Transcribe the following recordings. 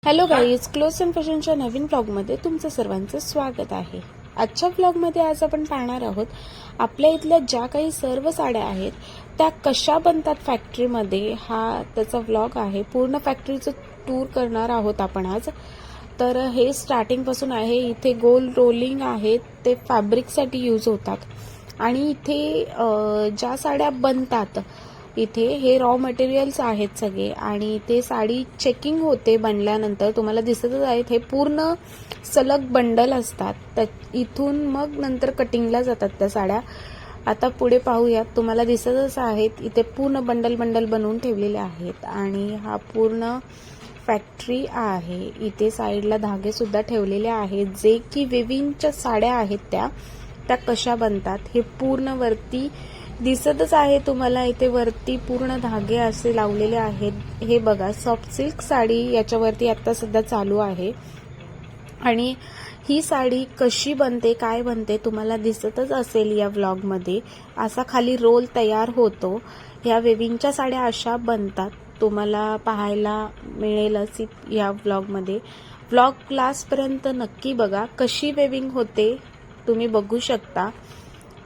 Hello guys, cloth and फॅशनच्या नवीन ब्लॉगमध्ये तुमचं सर्वांचं स्वागत आहे। आजच्या ब्लॉगमध्ये आज आपण पाहणार आहोत आपल्या इथल्या ज्या काही सर्व साड्या आहेत त्या कशा बनतात फॅक्टरीमध्ये, हा त्याचा ब्लॉग आहे। पूर्ण फॅक्टरीचं टूर करणार आहोत आपण आज। तर हे स्टार्टिंग पासून आहे। इथे गोल रोलिंग आहेत, ते फॅब्रिकसाठी यूज होतात आणि इथे ज्या साड्या बनतात इथे हे रॉ मटेरियल्स आहेत सगळे आणि ते साडी चेकिंग होते बनल्यानंतर। तुम्हाला दिसतच आहेत हे पूर्ण सलग बंडल असतात, इथून मग नंतर कटिंगला जातात त्या साड्या। आता पुढे पाहूयात, तुम्हाला दिसतच आहेत इथे पूर्ण बंडल बंडल बनवून ठेवलेले आहेत आणि हा पूर्ण फॅक्टरी आहे। इथे साईडला धागे सुद्धा ठेवलेले आहेत जे की वेविंगच्या साड्या आहेत त्या कशा बनतात हे पूर्ण वरती दिसतच आहे तुम्हाला। इथे वरती पूर्ण धागे असे लावलेले आहेत। हे बघा, सॉफ्ट सिल्क साडी याच्यावरती आता सध्या चालू आहे आणि ही साडी कशी बनते काय बनते तुम्हाला दिसतच असेल या व्लॉगमध्ये। असा खाली रोल तयार होतो, ह्या वेविंगच्या साड्या अशा बनतात, तुम्हाला पाहायला मिळेलच या व्लॉगमध्ये। व्लॉग लास्टपर्यंत नक्की बघा, कशी वेविंग होते तुम्ही बघू शकता।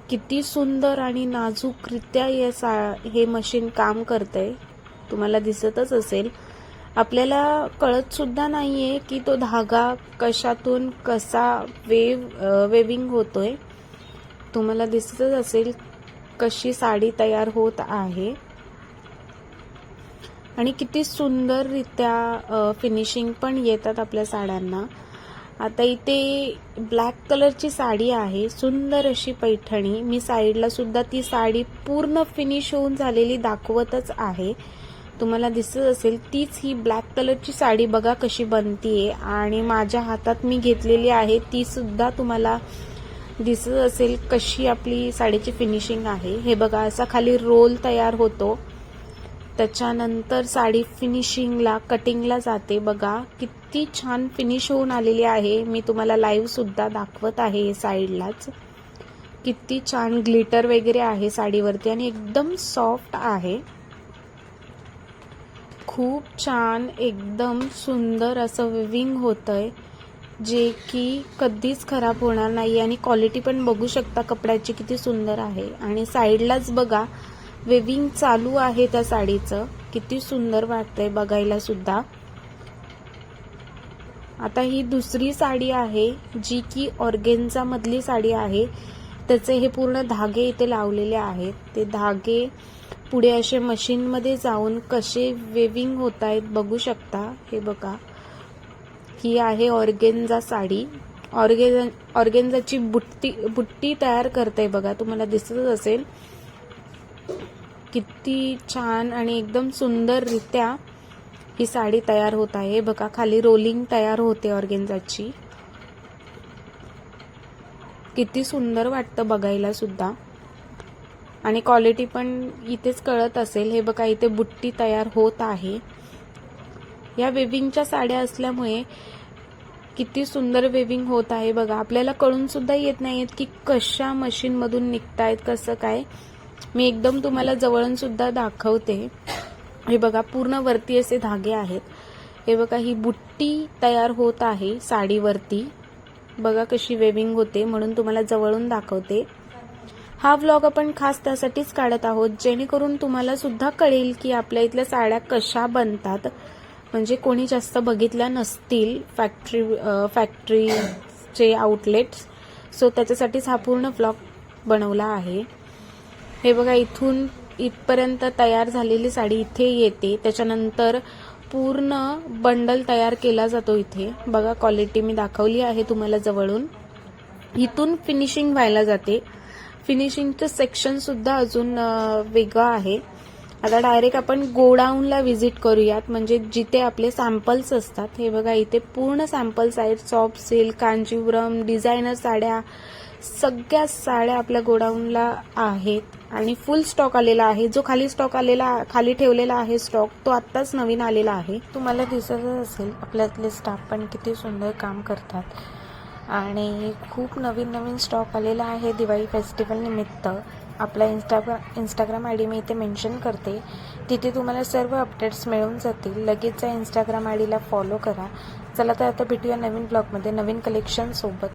किती सुंदर आणि नाजूकरित्या हे मशीन काम करतंय, तुम्हाला दिसतच असेल। आपल्याला कळत सुद्धा नाहीये की तो धागा कशातून कसा वेविंग होतोय। तुम्हाला दिसतच असेल कशी साडी तयार होत आहे आणि किती सुंदररित्या फिनिशिंग पण येतात आपल्या साड्यांना। आता इथे ब्लॅक कलरची साडी आहे, सुंदर अशी पैठणी। मी साईडला सुद्धा ती साडी पूर्ण फिनिश होऊन झालेली दाखवतच आहे, तुम्हाला दिसत असेल। तीच ही ब्लॅक कलरची साडी बघा कशी बनतीये आणि माझ्या हातात मी घेतलेली आहे ती सुद्धा तुम्हाला दिसत असेल कशी आपली साडीची फिनिशिंग आहे। हे बघा, असा खाली रोल तयार होतो, त्याच्यानंतर साडी फिनिशिंगला कटिंगला जाते। बघा किती छान फिनिश होऊन आलेली आहे। मी तुम्हाला लाईव्ह सुद्धा दाखवत आहे साईडलाच। किती छान ग्लिटर वगैरे आहे साडीवरती आणि एकदम सॉफ्ट आहे, खूप छान एकदम सुंदर असं विविंग होतंय जे की कधीच खराब होणार नाही आणि क्वालिटी पण बघू शकता कपड्याची किती सुंदर आहे। आणि साईडलाच बघा वेविंग चालू आहे त्या साडीचं, किती सुंदर वाटतंय बघायला सुद्धा। आता ही दुसरी साडी आहे जी की ऑर्गेन्झा मधली साडी आहे, त्याचे हे पूर्ण धागे इथे लावलेले आहेत। ते धागे पुढे असे मशीन मध्ये जाऊन कसे वेविंग होत आहेत बघू शकता। हे बघा, ही आहे ऑर्गेन्झा साडी। ऑर्गेन्झाची बुट्टी तयार करते बघा, तुम्हाला दिसतच असेल किती छान आणि एकदम सुंदररित्या ही साडी तयार होत आहे। बघा खाली रोलिंग तयार होते ऑर्गेन्झाची, किती सुंदर वाटतं बघायला सुद्धा आणि क्वालिटी पण इथेच कळत असेल। हे बघा इथे बुट्टी तयार होत आहे। या वेविंगच्या साड्या असल्यामुळे किती सुंदर वेविंग होत आहे बघा। आपल्याला कळून सुद्धा येत नाहीत की कशा मशीन मधून निघतायत कसं काय। मी एकदम तुम्हाला जवळून सुद्धा दाखवते। हे बघा पूर्ण वरती असे धागे आहेत। हे बघा ही बुट्टी तयार होत आहे साडीवरती, बघा कशी वेविंग होते, म्हणून तुम्हाला जवळून दाखवते। हा व्लॉग आपण खास त्यासाठीच काढत आहोत जेणेकरून तुम्हाला सुद्धा कळेल की आपल्या इथल्या साड्या कशा बनतात, म्हणजे कोणी जास्त बघितल्या नसतील फॅक्टरीचे आउटलेट्स, सो त्याच्यासाठीच हा पूर्ण व्लॉग बनवला आहे। हे बघा इथून इथपर्यंत तयार झालेली साडी इथे येते, त्याच्यानंतर पूर्ण बंडल तयार केला जातो इथे। बघा क्वालिटी मी दाखवली आहे तुम्हाला जवळून। इथून फिनिशिंग व्हायला जाते, फिनिशिंगचं सेक्शन सुद्धा अजून वेगळं आहे। आता डायरेक्ट आपण गोडाऊनला व्हिजिट करूयात, म्हणजे जिथे आपले सॅम्पल्स असतात। हे बघा इथे पूर्ण सॅम्पल्स आहेत, सॉफ्ट सिल्क, कांजीवरम, डिझायनर साड्या, सगळ्या साड्या आपल्या गोडाऊनला आहेत आणि फुल स्टॉक आलेला आहे। जो खाली ठेवलेला आहे स्टॉक तो आत्ताच नवीन आलेला आहे। तुम्हाला दिसतच असेल आपल्यातले स्टाफ पण किती सुंदर काम करतात आणि खूप नवीन स्टॉक आलेला आहे दिवाळी फेस्टिवल निमित्त। आपला इंस्टाग्राम आय डी मी इथे मेन्शन करते. तिथे तुम्हाला सर्व अपडेट्स मिळून जातील. लगेच इंस्टाग्राम आय डीला फॉलो करा. चला तर आता भेटूया नवीन ब्लॉगमध्ये नवीन कलेक्शन सोबत.